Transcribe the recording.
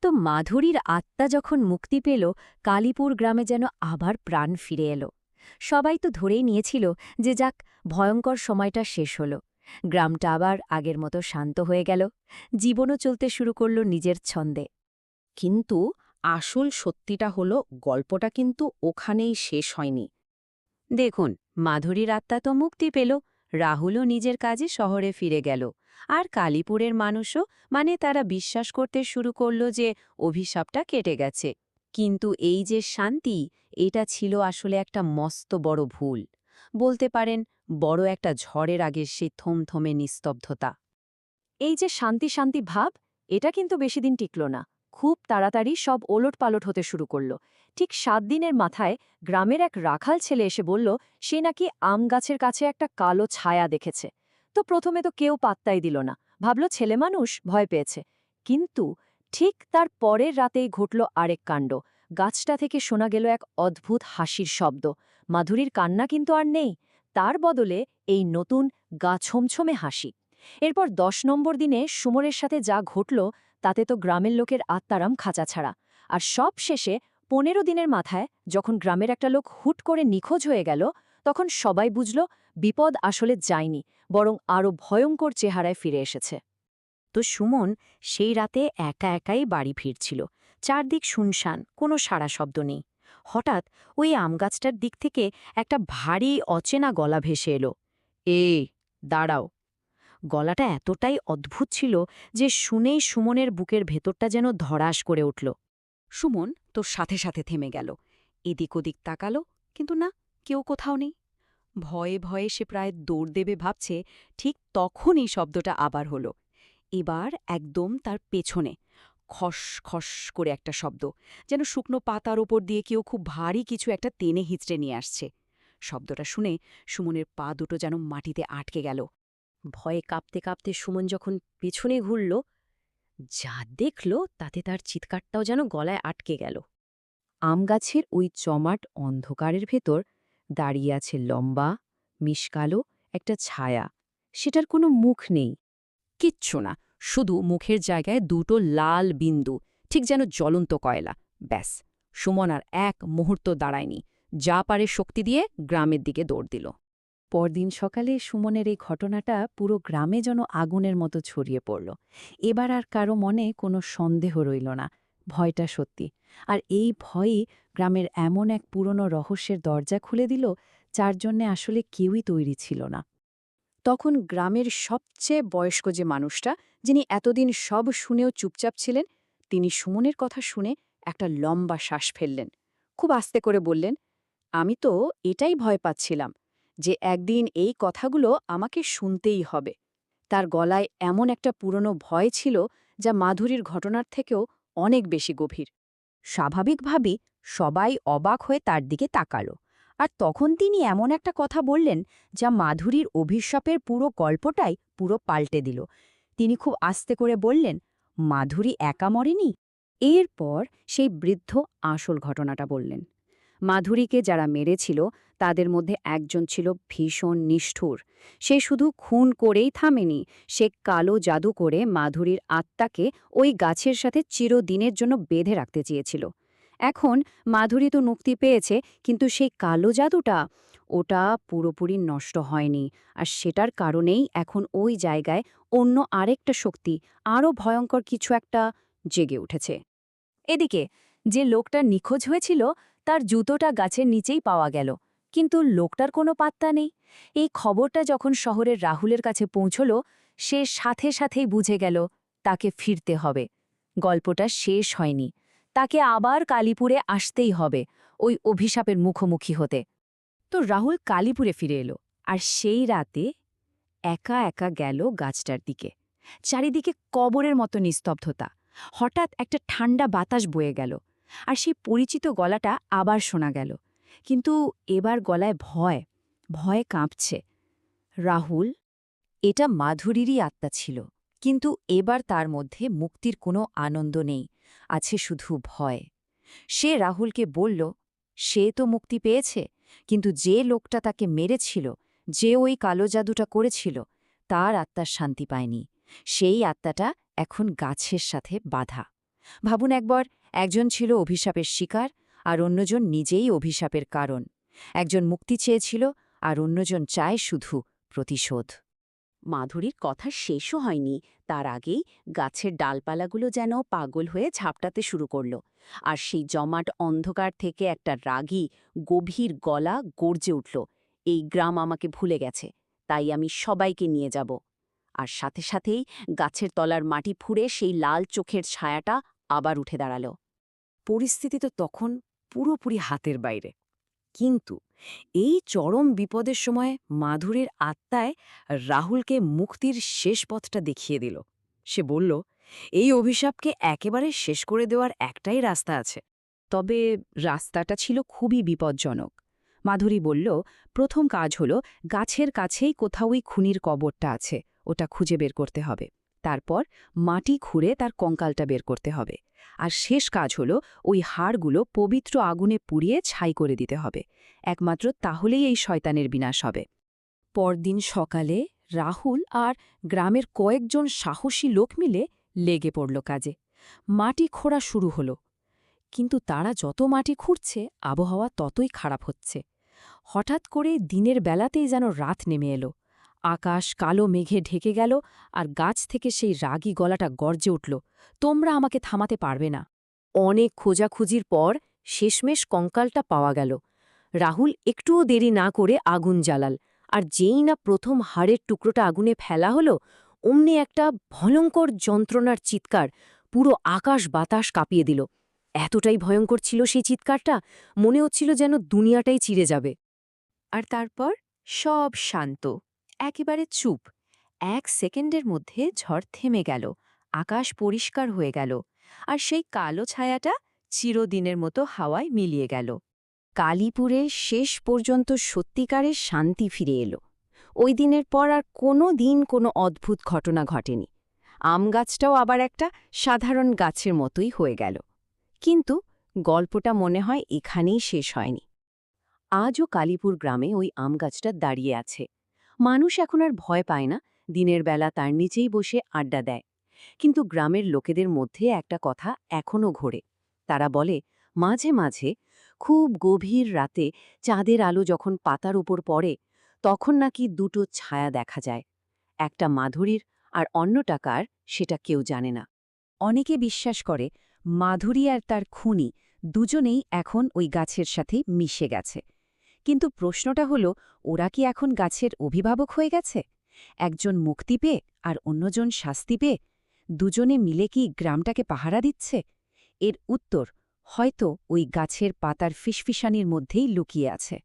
তো মাধুরীর আত্মা যখন মুক্তি পেল, কালীপুর গ্রামে যেন আবার প্রাণ ফিরে এলো। সবাই তো ধরেই নিয়েছিল যে যাক, ভয়ঙ্কর সময়টা শেষ হল। গ্রামটা আবার আগের মতো শান্ত হয়ে গেল, জীবনও চলতে শুরু করল নিজের ছন্দে। কিন্তু আসল সত্যিটা হলো গল্পটা কিন্তু ওখানেই শেষ হয়নি। দেখুন, মাধুরীর আত্মা তো মুক্তি পেল, রাহুলও নিজের কাজে শহরে ফিরে গেল, আর কালীপুরের মানুষও তারা বিশ্বাস করতে শুরু করল যে অভিশাপটা কেটে গেছে। কিন্তু এই যে শান্তি, এটা ছিল আসলে একটা মস্ত বড় ভুল। বলতে পারেন বড় একটা ঝড়ের আগে সেই থমথমে নিস্তব্ধতা। এই যে শান্তি শান্তি ভাব, এটা কিন্তু বেশিদিন টিকল না। খুব তাড়াতাড়ি সব ওলটপালট হতে শুরু করল। ঠিক 7 দিনের মাথায় গ্রামের এক রাখাল ছেলে এসে বলল সে নাকি আম গাছের কাছে একটা কালো ছায়া দেখেছে। তো প্রথমে তো কেউ পাত্তাই দিল না, ভাবল ছেলে মানুষ, ভয় পেয়েছে। কিন্তু ঠিক তার পরের রাতেই ঘটল আরেক কাণ্ড। গাছটা থেকে শোনা গেল এক অদ্ভুত হাসির শব্দ। মাধুরীর কান্না কিন্তু আর নেই, তার বদলে এই নতুন গা ছমছমে হাসি। এরপর 10 নম্বর দিনে সুমনের সাথে যা ঘটল, তাতে তো গ্রামের লোকের আত্মারাম খাঁচা ছাড়া। আর সব শেষে 15 দিনের মাথায় যখন গ্রামের একটা লোক হুট করে নিখোঁজ হয়ে গেল, তখন সবাই বুঝল বিপদ আসলে যায়নি, বরং আরও ভয়ঙ্কর চেহারায় ফিরে এসেছে। তো সুমন সেই রাতে একা একাই বাড়ি ফিরছিল। চারদিক শুনশান, কোনো সাড়া শব্দ নেই। হঠাৎ ওই আমগাছটার দিক থেকে একটা ভারী অচেনা গলা ভেসে এলো। এ, দাঁড়াও! গলাটা এতটাই অদ্ভুত ছিল যে শুনেই সুমনের বুকের ভেতরটা যেন ধড়াস করে উঠল। সুমন তোর সাথে সাথে থেমে গেল, এদিক ওদিক তাকালো, কিন্তু না, কেউ কোথাও নেই। ভয়ে ভয়ে সে প্রায় দৌড় দেবে ভাবছে, ঠিক তখন এই শব্দটা আবার হলো। এবার একদম তার পেছনে খস খস করে একটা শব্দ, যেন শুকনো পাতার ওপর দিয়ে কেউ খুব ভারী কিছু একটা টেনে হিঁচড়ে নিয়ে আসছে। শব্দটা শুনে সুমনের পা দুটো যেন মাটিতে আটকে গেল। ভয়ে কাঁপতে কাঁপতে সুমন যখন পেছনে ঘুরল, যা দেখল তাতে তার চিৎকারটাও যেন গলায় আটকে গেল। আমগাছের ওই জমাট অন্ধকারের ভেতর দাঁড়িয়ে আছে লম্বা, মিশকালো একটা ছায়া। সেটার কোনো মুখ নেই, কিচ্ছু না, শুধু মুখের জায়গায় দুটো লাল বিন্দু, ঠিক যেন জ্বলন্ত কয়লা। ব্যাস, সুমন আর এক মুহূর্ত দাঁড়ায়নি, যা পারে শক্তি দিয়ে গ্রামের দিকে দৌড় দিল। পরদিন সকালে সুমনের এই ঘটনাটা পুরো গ্রামে যেন আগুনের মতো ছড়িয়ে পড়ল। এবার আর কারো মনে কোনো সন্দেহ রইল না, ভয়টা সত্যি। আর এই ভয়ই গ্রামের এমন এক পুরনো রহস্যের দরজা খুলে দিল, যার জন্যে আসলে কেউই তৈরি ছিল না। তখন গ্রামের সবচেয়ে বয়স্ক যে মানুষটা, যিনি এতদিন সব শুনেও চুপচাপ ছিলেন, তিনি সুমনের কথা শুনে একটা লম্বা শ্বাস ফেললেন। খুব আস্তে করে বললেন, আমি তো এটাই ভয় পাচ্ছিলাম, যে একদিন এই কথাগুলো আমাকে শুনতেই হবে। তার গলায় এমন একটা পুরনো ভয় ছিল, যা মাধুরীর ঘটনার থেকেও অনেক বেশি গভীর। স্বাভাবিকভাবেই সবাই অবাক হয়ে তার দিকে তাকালো। আর তখন তিনি এমন একটা কথা বললেন, যা মাধুরীর অভিশাপের পুরো গল্পটাই পুরো পাল্টে দিল। তিনি খুব আস্তে করে বললেন, মাধুরী একা মরেনি। এরপর সেই বৃদ্ধ আসল ঘটনাটা বললেন। মাধুরীকে যারা মেরেছিল, তাদের মধ্যে একজন ছিল ভীষণ নিষ্ঠুর। সে শুধু খুন করেই থামেনি, সে কালো জাদু করে মাধুরীর আত্মাকে ওই গাছের সাথে চিরদিনের জন্য বেঁধে রাখতে চেয়েছিল। এখন মাধুরী তো মুক্তি পেয়েছে, কিন্তু সেই কালো জাদুটা, ওটা পুরোপুরি নষ্ট হয়নি। আর সেটার কারণেই এখন ওই জায়গায় অন্য আরেকটা শক্তি, আরও ভয়ঙ্কর কিছু একটা জেগে উঠেছে। এদিকে যে লোকটা নিখোঁজ হয়েছিল, তার জুতোটা গাছের নিচেই পাওয়া গেল, কিন্তু লোকটার কোনো পাত্তা নেই। এই খবরটা যখন শহরের রাহুলের কাছে পৌঁছল, সে সাথে সাথেই বুঝে গেল তাকে ফিরতে হবে। গল্পটা শেষ হয়নি, তাকে আবার কালীপুরে আসতেই হবে, ওই অভিশাপের মুখোমুখি হতে। তো রাহুল কালীপুরে ফিরে এলো, আর সেই রাতে একা একা গেল গাছটার দিকে। চারিদিকে কবরের মতো নিস্তব্ধতা। হঠাৎ একটা ঠান্ডা বাতাস বয়ে গেল, আর সেই পরিচিত গলাটা আবার শোনা গেল। কিন্তু এবার গলায় ভয়, ভয়ে কাঁপছে। রাহুল, এটা মাধুরীরই আত্মা ছিল, কিন্তু এবার তার মধ্যে মুক্তির কোনো আনন্দ নেই, আছে শুধু ভয়। সে রাহুলকে বলল, সে তো মুক্তি পেয়েছে, কিন্তু যে লোকটা তাকে মেরেছিল, যে ওই কালো জাদুটা করেছিল, তার আত্মার শান্তি পায়নি। সেই আত্মাটা এখন গাছের সাথে বাঁধা। ভাবুন একবার, একজন ছিল অভিশাপের শিকার আর অন্যজন নিজেই অভিশাপের কারণ। একজন মুক্তি চেয়েছিল আর অন্যজন চায় শুধু প্রতিশোধ। মাধুরীর কথা শেষও হয়নি, তার আগেই গাছের ডালপালাগুলো যেন পাগল হয়ে ঝাপটাতে শুরু করল। আর সেই জমাট অন্ধকার থেকে একটা রাগী গভীর গলা গর্জে উঠল, এই গ্রাম আমাকে ভুলে গেছে, তাই আমি সবাইকে নিয়ে যাব। আর সাথে সাথেই গাছের তলার মাটি ফুঁড়ে সেই লাল চোখের ছায়াটা আবার উঠে দাঁড়াল। পরিস্থিতি তো তখন পুরোপুরি হাতের বাইরে। কিন্তু এই চরম বিপদের সময় মাধুরীর আত্মায় রাহুলকে মুক্তির শেষ পথটা দেখিয়ে দিল। সে বলল, এই অভিশাপকে একেবারে শেষ করে দেওয়ার একটাই রাস্তা আছে। তবে রাস্তাটা ছিল খুবই বিপজ্জনক। মাধুরী বলল, প্রথম কাজ হলো গাছের কাছেই কোথাও ওই খুনির কবরটা আছে, ওটা খুঁজে বের করতে হবে। তারপর মাটি খুঁড়ে তার কঙ্কালটা বের করতে হবে। আর শেষ কাজ হলো ওই হাড়গুলো পবিত্র আগুনে পুড়িয়ে ছাই করে দিতে হবে। একমাত্র তাহলেই এই শয়তানের বিনাশ হবে। পরদিন সকালে রাহুল আর গ্রামের কয়েকজন সাহসী লোক মিলে লেগে পড়ল কাজে। মাটি খোঁড়া শুরু হলো। কিন্তু তারা যত মাটি খুঁড়ছে, আবহাওয়া ততই খারাপ হচ্ছে। হঠাৎ করে দিনের বেলাতেই যেন রাত নেমে এলো। আকাশ কালো মেঘে ঢেকে গেল, আর গাছ থেকে সেই রাগী গলাটা গর্জে উঠল, তোমরা আমাকে থামাতে পারবে না। অনেক খোঁজাখুঁজির পর শেষমেশ কঙ্কালটা পাওয়া গেল। রাহুল একটুও দেরি না করে আগুন জ্বালাল, আর যেই না প্রথম হাড়ের টুকরোটা আগুনে ফেলা হলো, অমনি একটা ভয়ঙ্কর যন্ত্রণার চিৎকার পুরো আকাশ বাতাস কাঁপিয়ে দিল। এতটাই ভয়ঙ্কর ছিল সেই চিৎকারটা, মনে হচ্ছিল যেন দুনিয়াটাই চিরে যাবে। আর তারপর সব শান্ত, একেবারে চুপ। 1 সেকেন্ডের মধ্যে ঝড় থেমে গেল, আকাশ পরিষ্কার হয়ে গেল, আর সেই কালো ছায়াটা চিরদিনের মতো হাওয়ায় মিলিয়ে গেল। কালীপুরে শেষ পর্যন্ত সত্যিকারের শান্তি ফিরে এলো। ওই দিনের পর আর কোনো দিন কোনো অদ্ভুত ঘটনা ঘটেনি। আম গাছটাও আবার একটা সাধারণ গাছের মতোই হয়ে গেল। কিন্তু গল্পটা মনে হয় এখানেই শেষ হয়নি। আজও কালীপুর গ্রামে ওই আম গাছটা দাঁড়িয়ে আছে। মানুষ এখন আর ভয় পায় না, দিনের বেলা তার নিচেই বসে আড্ডা দেয়। কিন্তু গ্রামের লোকেদের মধ্যে একটা কথা এখনও ঘোরে। তারা বলে, মাঝে মাঝে খুব গভীর রাতে চাঁদের আলো যখন পাতার উপর পড়ে, তখন নাকি দুটো ছায়া দেখা যায়। একটা মাধুরীর আর অন্যটা কার, সেটা কেউ জানে না। অনেকে বিশ্বাস করে মাধুরী আর তার খুনি দুজনেই এখন ওই গাছের সাথে মিশে গেছে। কিন্তু প্রশ্নটা হলো, ওরা কি এখন গাছের অভিভাবক হয়ে গেছে? একজন মুক্তি পেয়ে আর অন্যজন শাস্তি পেয়ে দুজনে মিলে কি গ্রামটাকে পাহারা দিচ্ছে? এর উত্তর হয়তো ওই গাছের পাতার ফিসফিসানির মধ্যেই লুকিয়ে আছে।